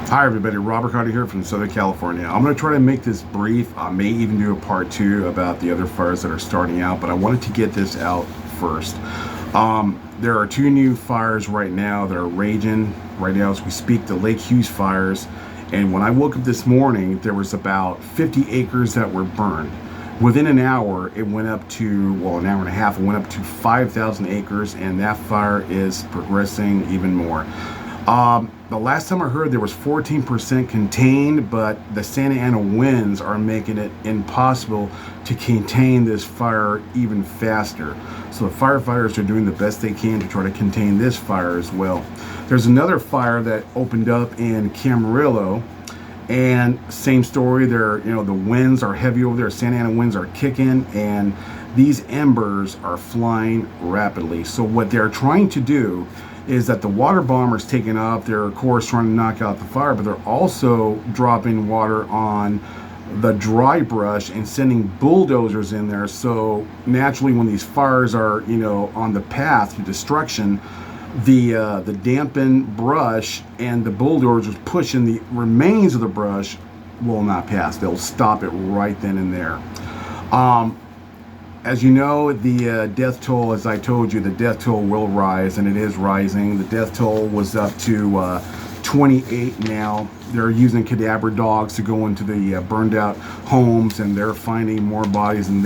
Hi everybody, Robert Carter here from Southern California. I'm going to try to make this brief. I may even do a part two about the other fires that are starting out, but I wanted to get this out first. There are two new fires right now that are raging right now as we speak, the Lake Hughes fires. And when I woke up this morning, there was about 50 acres that were burned. Within an hour, it went up to, well, an hour and a half, it went up to 5,000 acres, and that fire is progressing even more. The last time I heard there was 14% contained, but the Santa Ana winds are making it impossible to contain this fire even faster. So the firefighters are doing the best they can to try to contain this fire as well. There's another fire that opened up in Camarillo, and same story there. The winds are heavy over there. Santa Ana winds are kicking, and these embers are flying rapidly. So what they're trying to do is that the water bombers taking off. They're of course trying to knock out the fire, but they're also dropping water on the dry brush and sending bulldozers in there. So naturally, when these fires are on the path to destruction, the dampened brush and the bulldozers pushing the remains of the brush will not pass. They'll stop it right then and there. As you know, the death toll, as I told you, the death toll will rise, and it is rising. The death toll was up to 28 now. They're using cadaver dogs to go into the burned out homes, and they're finding more bodies, and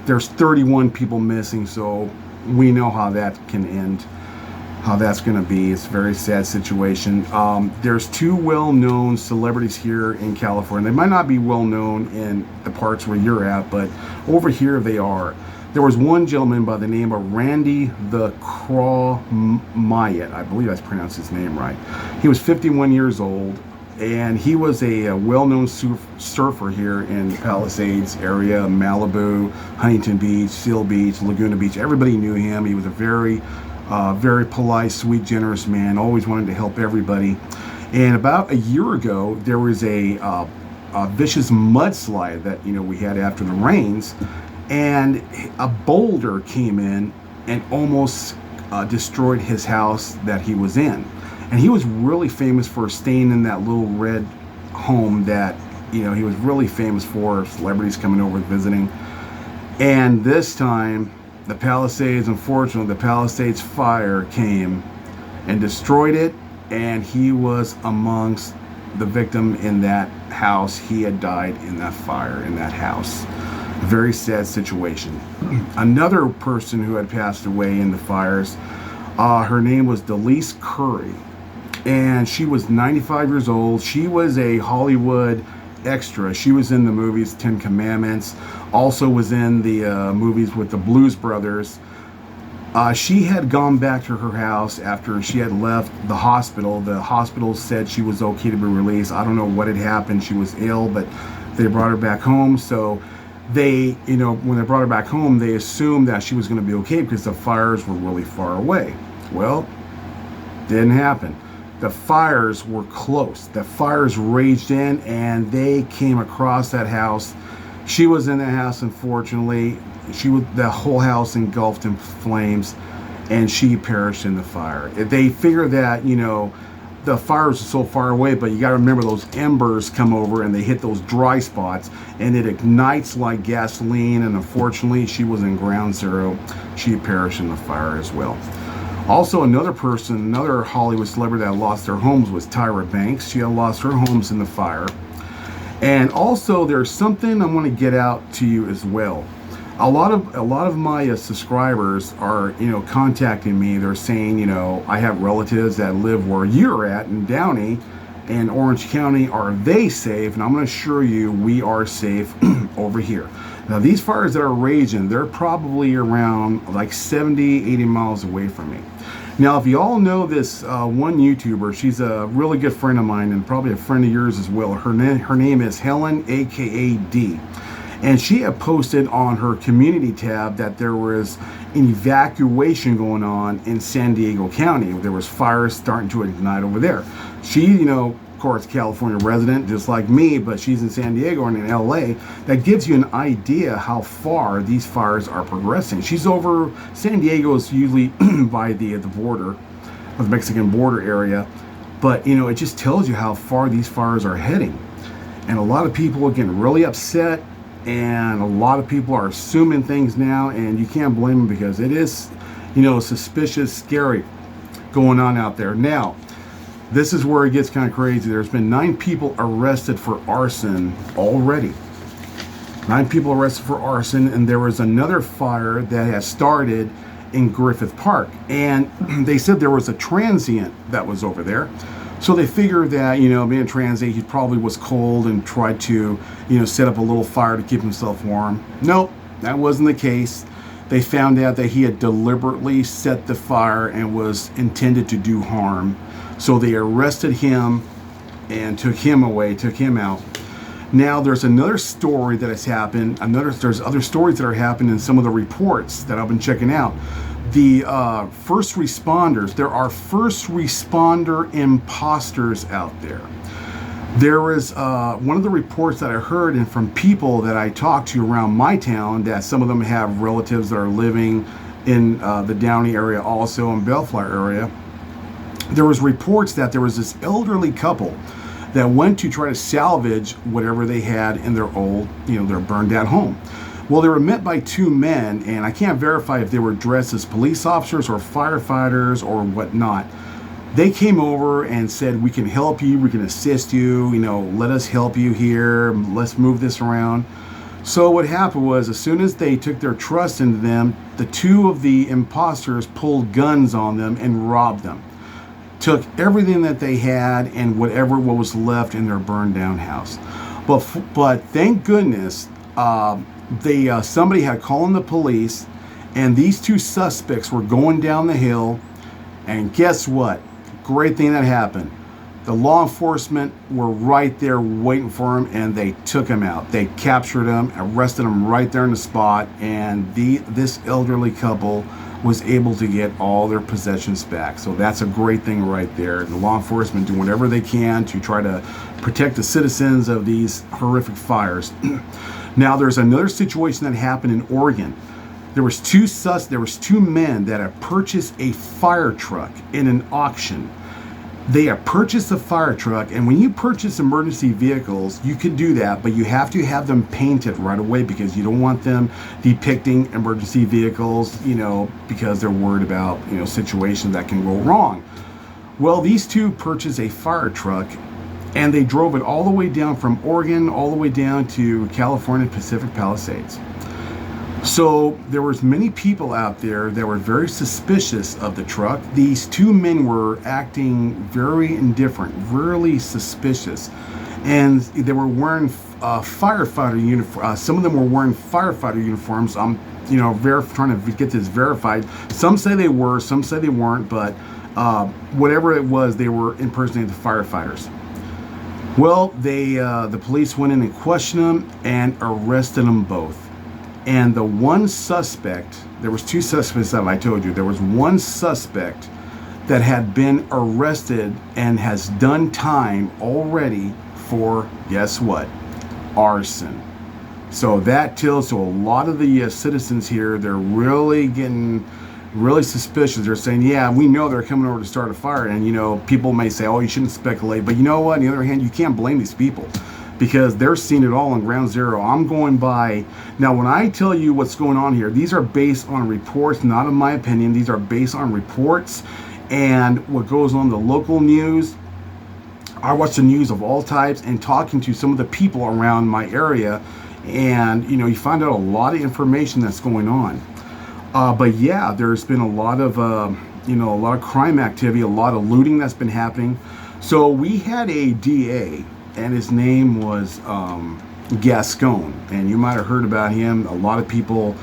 there's 31 people missing, so we know how that can end, how that's going to be. It's a very sad situation. There's two well-known celebrities here in California. They might not be well-known in the parts where you're at, but over here they are. There was one gentleman by the name of Randy the Craw Myatt. I believe that's pronounced his name right. He was 51 years old, and he was a well-known surfer here in Palisades area, Malibu, Huntington Beach, Seal Beach, Laguna Beach. Everybody knew him. He was a very polite, sweet, generous man, always wanted to help everybody. And about a year ago, there was a vicious mudslide that we had after the rains, and a boulder came in and almost destroyed his house that he was in. And he was really famous for staying in that little red home that he was really famous for, celebrities coming over visiting. And this time, the Palisades, unfortunately, the Palisades fire came and destroyed it, and he was amongst the victim in that house. He had died in that fire in that house. A very sad situation. Another person who had passed away in the fires, her name was Delise Curry, and she was 95 years old. She was a Hollywood extra. She was in the movies Ten Commandments, also was in the movies with the Blues Brothers. She had gone back to her house after she had left the hospital. The hospital said she was okay to be released. I don't know what had happened. She was ill, but they brought her back home. So they, when they brought her back home, they assumed that she was going to be okay because the fires were really far away. Well, didn't happen. The fires were close. The fires raged in, and they came across that house. She was in that house, unfortunately. The whole house engulfed in flames, and she perished in the fire. They figure that, the fires are so far away, but you got to remember those embers come over and they hit those dry spots, and it ignites like gasoline, and unfortunately, she was in ground zero. She perished in the fire as well. Also, another Hollywood celebrity that lost their homes was Tyra Banks. She had lost her homes in the fire. And also, there's something I want to get out to you as well. A lot of my subscribers are, contacting me. They're saying, I have relatives that live where you're at in Downey and Orange County. Are they safe? And I'm going to assure you, we are safe over here. Now, these fires that are raging, they're probably around like 70, 80 miles away from me. Now, if you all know this one YouTuber, she's a really good friend of mine and probably a friend of yours as well. Her name is Helen, aka D. And she had posted on her community tab that there was an evacuation going on in San Diego County. There was fires starting to ignite over there. She, of course, California resident, just like me, but she's in San Diego and in LA. That gives you an idea how far these fires are progressing. She's over, San Diego is usually by the border, the Mexican border area. But, you know, it just tells you how far these fires are heading. And a lot of people are getting really upset, and a lot of people are assuming things now, and you can't blame them because it is, you know, suspicious, scary going on out there. Now, this is where it gets kind of crazy. There's been 9 people arrested for arson already. 9 people arrested for arson, and there was another fire that has started in Griffith Park. And they said there was a transient that was over there. So they figured that, you know, being a transient, he probably was cold and tried to, you know, set up a little fire to keep himself warm. Nope, that wasn't the case. They found out that he had deliberately set the fire and was intended to do harm. So they arrested him and took him away, took him out. Now there's another story that has happened. There's other stories that are happening in some of the reports that I've been checking out. The first responders, there are first responder imposters out there. There was one of the reports that I heard, and from people that I talked to around my town, that some of them have relatives that are living in the Downey area, also in Bellflower area. There was reports that there was this elderly couple that went to try to salvage whatever they had in their old, you know, their burned out home. Well, they were met by 2 men, and I can't verify if they were dressed as police officers or firefighters or whatnot. They came over and said, we can help you, we can assist you, you know, let us help you here, let's move this around. So what happened was, as soon as they took their trust into them, the 2 of the imposters pulled guns on them and robbed them. Took everything that they had and what was left in their burned down house. But thank goodness, somebody had called the police, and these 2 suspects were going down the hill, and guess what? Great thing that happened. The law enforcement were right there waiting for him, and they took him out. They captured him, arrested him right there in the spot, and this elderly couple was able to get all their possessions back. So that's a great thing right there. The law enforcement doing whatever they can to try to protect the citizens of these horrific fires. Now, there's another situation that happened in Oregon. There was 2 men that had purchased a fire truck in an auction. They have purchased a fire truck, and when you purchase emergency vehicles, you can do that, but you have to have them painted right away because you don't want them depicting emergency vehicles, you know, because they're worried about, you know, situations that can go wrong. Well, these 2 purchased a fire truck, and they drove it all the way down from Oregon all the way down to California Pacific Palisades. So there was many people out there that were very suspicious of the truck. These 2 men were acting very indifferent, really suspicious, and they were wearing firefighter uniforms. Some of them were wearing firefighter uniforms. I'm, you know, trying to get this verified. Some say they were, some say they weren't, but whatever it was, they were impersonating the firefighters. Well, the police went in and questioned them and arrested them both. And the one suspect, there was 2 suspects that I told you. There was one suspect that had been arrested and has done time already for, guess what? Arson. So that tells, a lot of the citizens here, they're really getting really suspicious. They're saying, yeah, we know they're coming over to start a fire. And, you know, people may say, oh, you shouldn't speculate. But you know what? On the other hand, you can't blame these people, because they're seeing it all on ground zero. I'm going by, now when I tell you what's going on here, these are based on reports, not in my opinion. These are based on reports and what goes on the local news. I watch the news of all types, and talking to some of the people around my area, and, you know, you find out a lot of information that's going on. But yeah, there's been a lot of, you know, a lot of crime activity, a lot of looting that's been happening. So we had a DA, and his name was Gascon, and you might have heard about him. A lot of people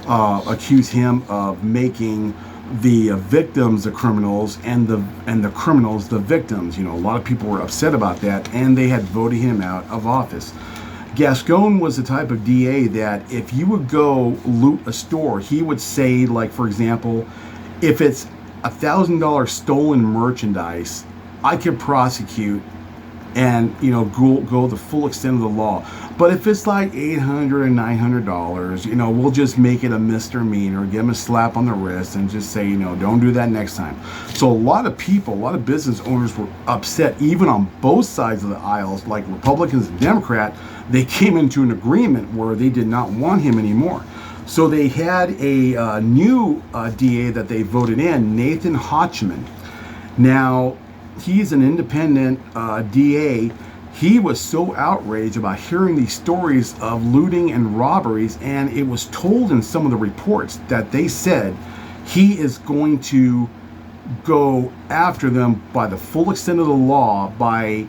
accuse him of making the victims the criminals, and the criminals the victims. You know, a lot of people were upset about that, and they had voted him out of office. Gascon was the type of DA that if you would go loot a store, he would say, like, for example, if it's $1,000 stolen merchandise, I could prosecute and, you know, go the full extent of the law. But if it's like $800 and $900, you know, we'll just make it a misdemeanor, give them a slap on the wrist, and just say, you know, don't do that next time. So a lot of people, a lot of business owners were upset, even on both sides of the aisles, like Republicans and Democrats. They came into an agreement where they did not want him anymore. So they had a new DA that they voted in, Nathan Hochman. Now, he's an independent DA. He was so outraged about hearing these stories of looting and robberies, and it was told in some of the reports that they said he is going to go after them by the full extent of the law, by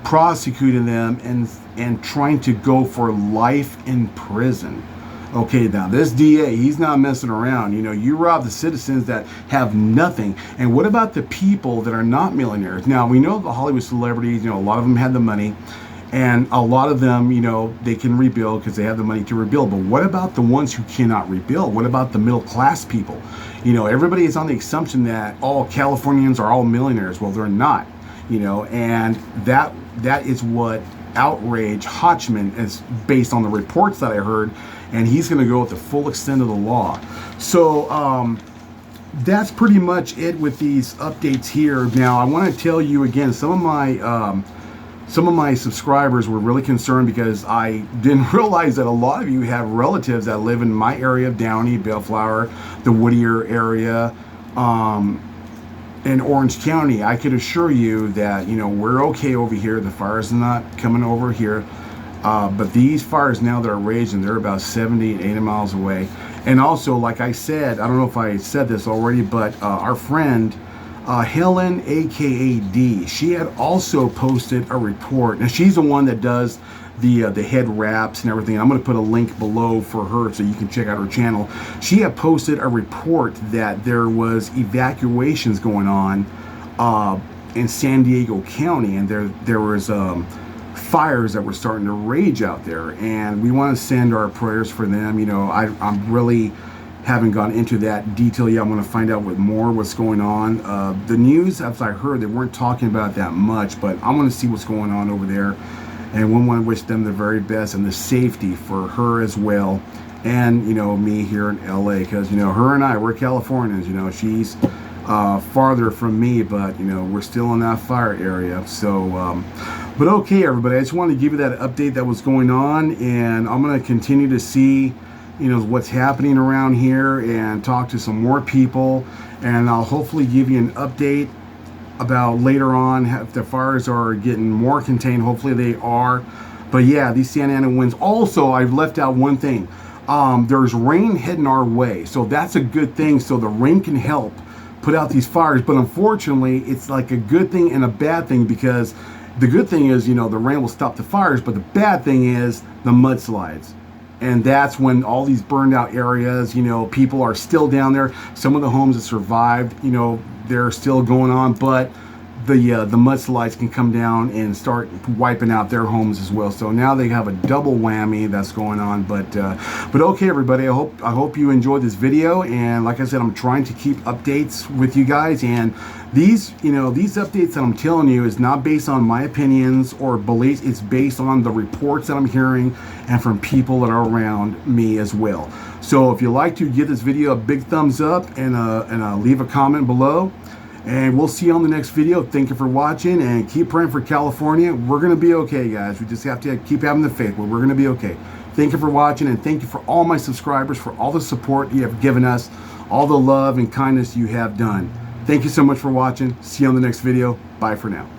prosecuting them and trying to go for life in prison. Okay, now this DA, he's not messing around. You know, you rob the citizens that have nothing. And what about the people that are not millionaires? Now, we know the Hollywood celebrities, you know, a lot of them had the money. And a lot of them, you know, they can rebuild because they have the money to rebuild. But what about the ones who cannot rebuild? What about the middle class people? You know, everybody is on the assumption that all Californians are all millionaires. Well, they're not, you know, and that is what outrage Hochman is based on the reports that I heard. And he's going to go with the full extent of the law. So that's pretty much it with these updates here. Now, I want to tell you again, some of my subscribers were really concerned because I didn't realize that a lot of you have relatives that live in my area of Downey, Bellflower, the Whittier area, in Orange County. I could assure you that, you know, we're okay over here. The fires are not coming over here. But these fires now that are raging, they're about 70 and 80 miles away. And also, like I said, I don't know if I said this already, but our friend Helen, aka D, she had also posted a report. Now she's the one that does the head wraps and everything. I'm going to put a link below for her so you can check out her channel. She had posted a report that there was evacuations going on in San Diego County, and there was fires that were starting to rage out there, and we want to send our prayers for them. You know, I'm really haven't gone into that detail yet. I'm going to find out what's going on. The news, as I heard, they weren't talking about that much, but I want to see what's going on over there, and we want to wish them the very best and the safety for her as well, and, you know, me here in LA, because, you know, her and I, we're Californians. You know, she's farther from me, but, you know, we're still in that fire area. So but okay, everybody, I just wanted to give you that update that was going on, and I'm going to continue to see, you know, what's happening around here and talk to some more people, and I'll hopefully give you an update about later on if the fires are getting more contained. Hopefully they are. But yeah, these Santa Ana winds. Also, I've left out one thing. There's rain heading our way, so that's a good thing. So the rain can help put out these fires, but unfortunately it's like a good thing and a bad thing, because the good thing is, you know, the rain will stop the fires, but the bad thing is the mudslides. And that's when all these burned out areas, you know, people are still down there. Some of the homes that survived, you know, they're still going on, but the mudslides can come down and start wiping out their homes as well. So now they have a double whammy that's going on. But okay, everybody, I hope you enjoyed this video. And like I said, I'm trying to keep updates with you guys. And these, you know, these updates that I'm telling you is not based on my opinions or beliefs. It's based on the reports that I'm hearing and from people that are around me as well. So if you like to, give this video a big thumbs up and leave a comment below. And we'll see you on the next video. Thank you for watching, and keep praying for California. We're going to be okay, guys. We just have to keep having the faith, but we're going to be okay. Thank you for watching, and thank you for all my subscribers, for all the support you have given us, all the love and kindness you have done. Thank you so much for watching. See you on the next video. Bye for now.